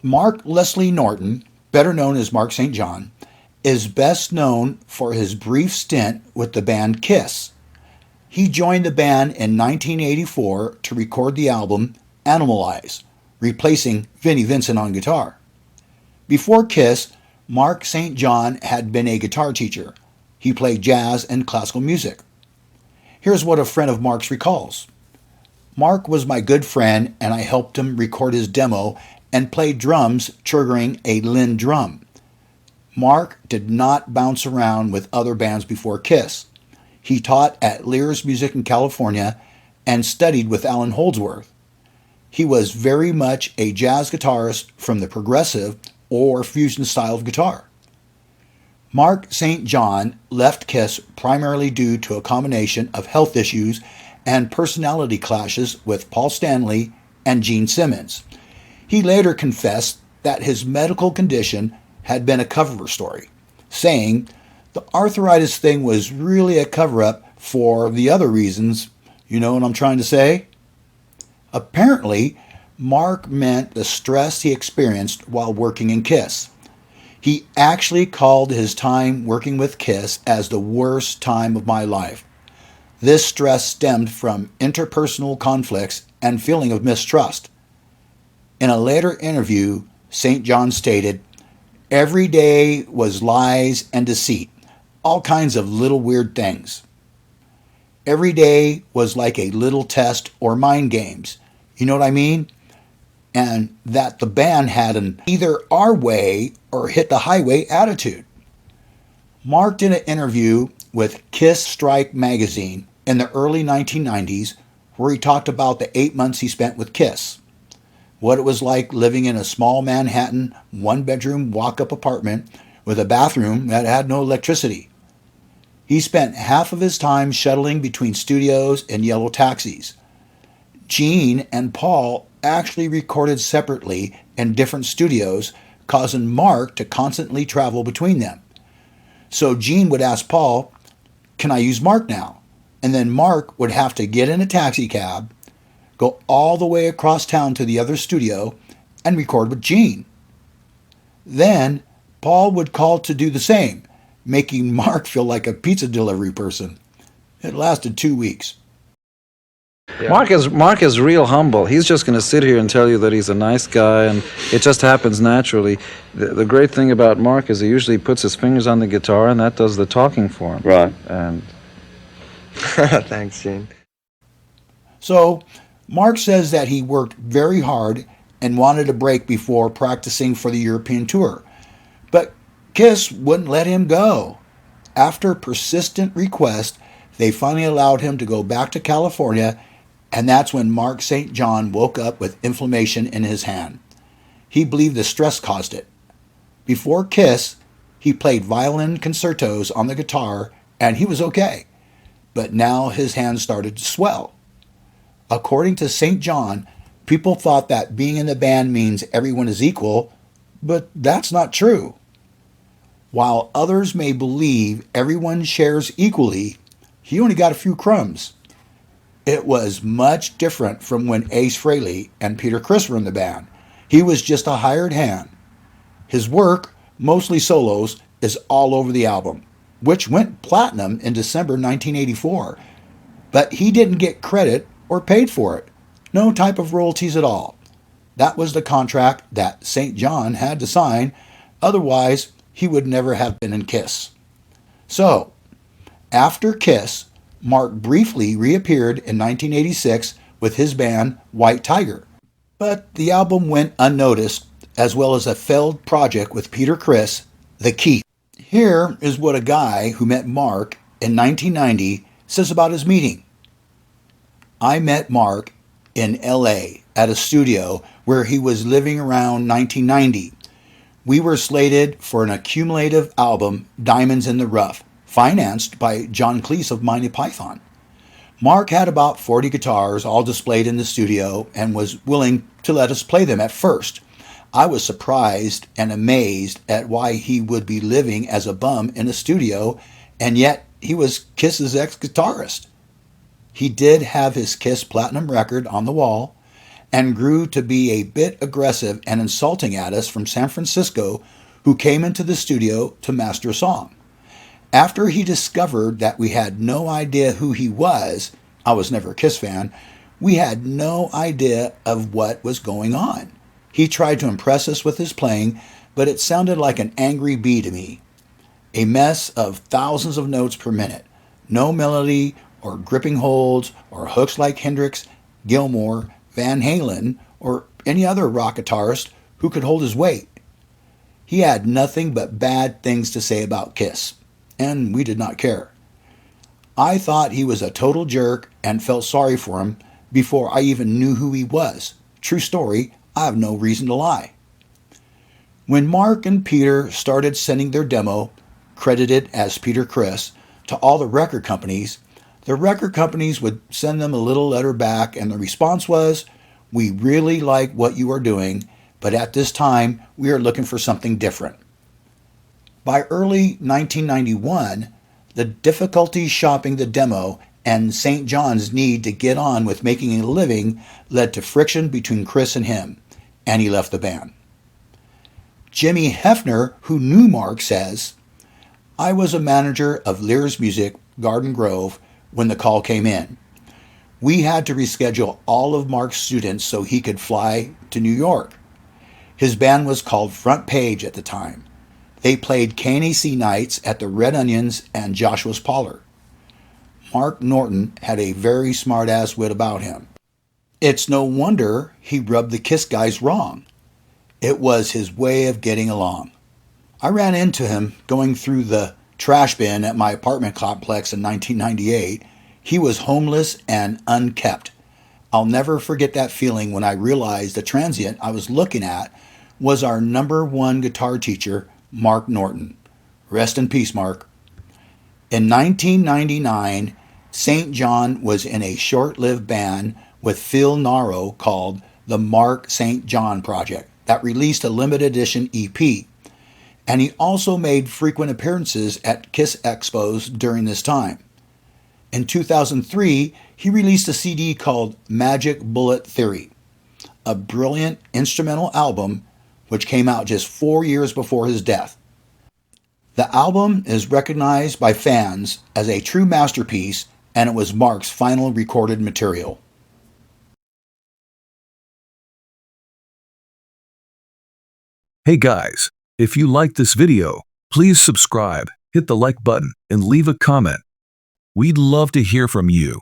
Mark Leslie Norton, better known as Mark St. John, is best known for his brief stint with the band Kiss. He joined the band in 1984 to record the album Animalize, replacing Vinnie Vincent on guitar. Before Kiss, Mark St. John had been a guitar teacher. He played jazz and classical music. Here's what a friend of Mark's recalls. Mark was my good friend, and I helped him record his demo and play drums triggering a Linn drum. Mark did not bounce around with other bands before Kiss. He taught at Lear's Music in California and studied with Alan Holdsworth. He was very much a jazz guitarist from the progressive or fusion style of guitar. Mark St. John left Kiss primarily due to a combination of health issues and personality clashes with Paul Stanley and Gene Simmons. He later confessed that his medical condition had been a cover story, saying the arthritis thing was really a cover-up for the other reasons. You know what I'm trying to say? Apparently, Mark meant the stress he experienced while working in Kiss. He actually called his time working with Kiss as the worst time of my life. This stress stemmed from interpersonal conflicts and feeling of mistrust. In a later interview, St. John stated, "Every day was lies and deceit, all kinds of little weird things. Every day was like a little test or mind games. You know what I mean? And that the band had an either our way or hit the highway attitude." Mark did an interview with Kiss Strike magazine in the early 1990s where he talked about the 8 months he spent with Kiss, what it was like living in a small Manhattan, one-bedroom walk-up apartment with a bathroom that had no electricity. He spent half of his time shuttling between studios and yellow taxis. Gene and Paul actually recorded separately in different studios, causing Mark to constantly travel between them. So Gene would ask Paul, "Can I use Mark now?" And then Mark would have to get in a taxi cab, go all the way across town to the other studio, and record with Gene. Then Paul would call to do the same, making Mark feel like a pizza delivery person. It lasted 2 weeks. Yeah. Mark is real humble. He's just going to sit here and tell you that he's a nice guy, and it just happens naturally. The great thing about Mark is he usually puts his fingers on the guitar, and that does the talking for him. Right. And thanks, Gene. So Mark says that he worked very hard and wanted a break before practicing for the European tour. But Kiss wouldn't let him go. After persistent request, they finally allowed him to go back to California, and that's when Mark St. John woke up with inflammation in his hand. He believed the stress caused it. Before Kiss, he played violin concertos on the guitar, and he was okay. But now his hand started to swell. According to St. John, people thought that being in the band means everyone is equal, but that's not true. While others may believe everyone shares equally, he only got a few crumbs. It was much different from when Ace Frehley and Peter Criss were in the band. He was just a hired hand. His work, mostly solos, is all over the album, which went platinum in December 1984. But he didn't get credit or paid for it. No type of royalties at all. That was the contract that St. John had to sign, otherwise he would never have been in Kiss. So, after Kiss, Mark briefly reappeared in 1986 with his band White Tiger. But the album went unnoticed, as well as a failed project with Peter Criss, The Keep. Here is what a guy who met Mark in 1990 says about his meeting. "I met Mark in LA at a studio where he was living around 1990. We were slated for an accumulative album, Diamonds in the Rough, financed by John Cleese of Monty Python. Mark had about 40 guitars all displayed in the studio and was willing to let us play them at first. I was surprised and amazed at why he would be living as a bum in a studio, and yet he was Kiss's ex-guitarist. He did have his Kiss Platinum record on the wall, and grew to be a bit aggressive and insulting at us from San Francisco, who came into the studio to master a song. After he discovered that we had no idea who he was, I was never a Kiss fan, we had no idea of what was going on. He tried to impress us with his playing, but it sounded like an angry bee to me. A mess of thousands of notes per minute. No melody or gripping holds or hooks like Hendrix, Gilmour, Van Halen, or any other rock guitarist who could hold his weight. He had nothing but bad things to say about Kiss, and we did not care. I thought he was a total jerk and felt sorry for him before I even knew who he was. True story, I have no reason to lie. When Mark and Peter started sending their demo, credited as Peter Criss, to all the record companies would send them a little letter back, and the response was, "We really like what you are doing, but at this time we are looking for something different." By early 1991, the difficulty shopping the demo and St. John's need to get on with making a living led to friction between Chris and him, and he left the band. Jimmy Hefner, who knew Mark, says, "I was a manager of Lear's Music, Garden Grove, when the call came in. We had to reschedule all of Mark's students so he could fly to New York. His band was called Front Page at the time. They played KNAC nights at the Red Onions and Joshua's Parlor. Mark Norton had a very smart-ass wit about him. It's no wonder he rubbed the Kiss guys wrong. It was his way of getting along. I ran into him going through the trash bin at my apartment complex in 1998. He was homeless and unkept. I'll never forget that feeling when I realized the transient I was looking at was our #1 guitar teacher, Mark Norton. Rest in peace, Mark." In 1999, St. John was in a short-lived band with Phil Naro called the Mark St. John Project that released a limited edition EP. And he also made frequent appearances at Kiss Expos during this time. In 2003, he released a CD called Magic Bullet Theory, a brilliant instrumental album which came out just 4 years before his death. The album is recognized by fans as a true masterpiece, and it was Mark's final recorded material. Hey guys, if you liked this video, please subscribe, hit the like button, and leave a comment. We'd love to hear from you.